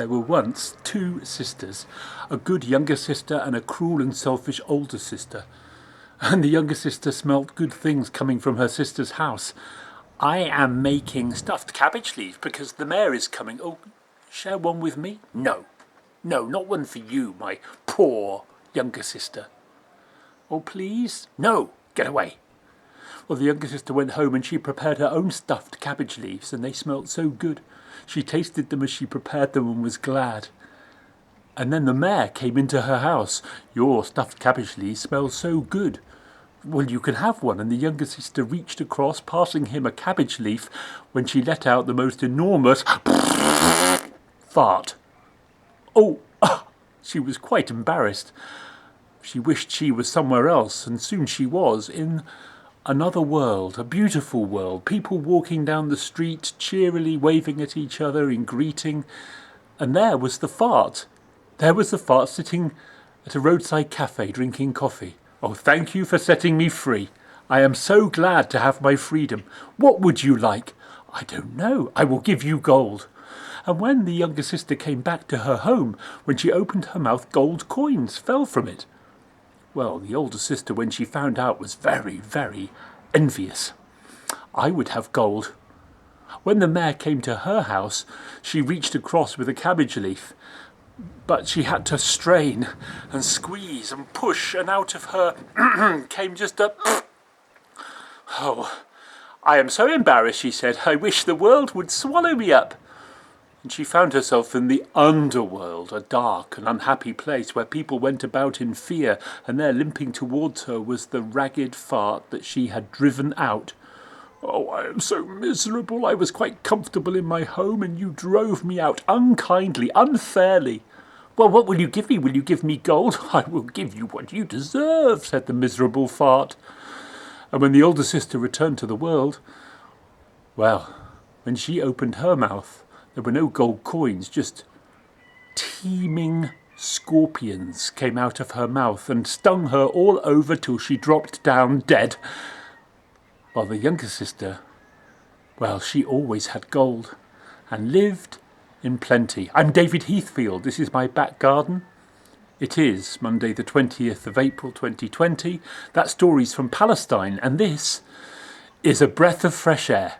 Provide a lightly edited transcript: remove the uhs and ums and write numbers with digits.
There were once two sisters, a good younger sister and a cruel and selfish older sister. And the younger sister smelt good things coming from her sister's house. I am making stuffed cabbage leaf because the mayor is coming. Oh, share one with me? No, not one for you, my poor younger sister. Oh, please? No, get away. Well, the younger sister went home and she prepared her own stuffed cabbage leaves, and they smelt so good. She tasted them as she prepared them and was glad. And then the mayor came into her house. Your stuffed cabbage leaves smell so good. Well, you can have one. And the younger sister reached across, passing him a cabbage leaf, when she let out the most enormous fart. Oh, she was quite embarrassed. She wished she was somewhere else, and soon she was, in another world, a beautiful world, people walking down the street, cheerily waving at each other in greeting. And there was the fart. There was the fart sitting at a roadside cafe drinking coffee. Oh, thank you for setting me free. I am so glad to have my freedom. What would you like? I don't know. I will give you gold. And when the younger sister came back to her home, when she opened her mouth, gold coins fell from it. Well, the older sister, when she found out, was very, very envious. I would have gold. When the mayor came to her house, she reached across with a cabbage leaf, but she had to strain and squeeze and push, and out of her came just a... Oh, I am so embarrassed, she said. I wish the world would swallow me up. And she found herself in the underworld, a dark and unhappy place where people went about in fear, and there limping towards her was the ragged fart that she had driven out. Oh, I am so miserable. I was quite comfortable in my home, and you drove me out unkindly, unfairly. Well, what will you give me? Will you give me gold? I will give you what you deserve, said the miserable fart. And when the older sister returned to the world, well, when she opened her mouth, there were no gold coins, just teeming scorpions came out of her mouth and stung her all over till she dropped down dead. While the younger sister, well, she always had gold and lived in plenty. I'm David Heathfield. This is my back garden. It is Monday the 20th of April 2020. That story's from Palestine, and this is a breath of fresh air.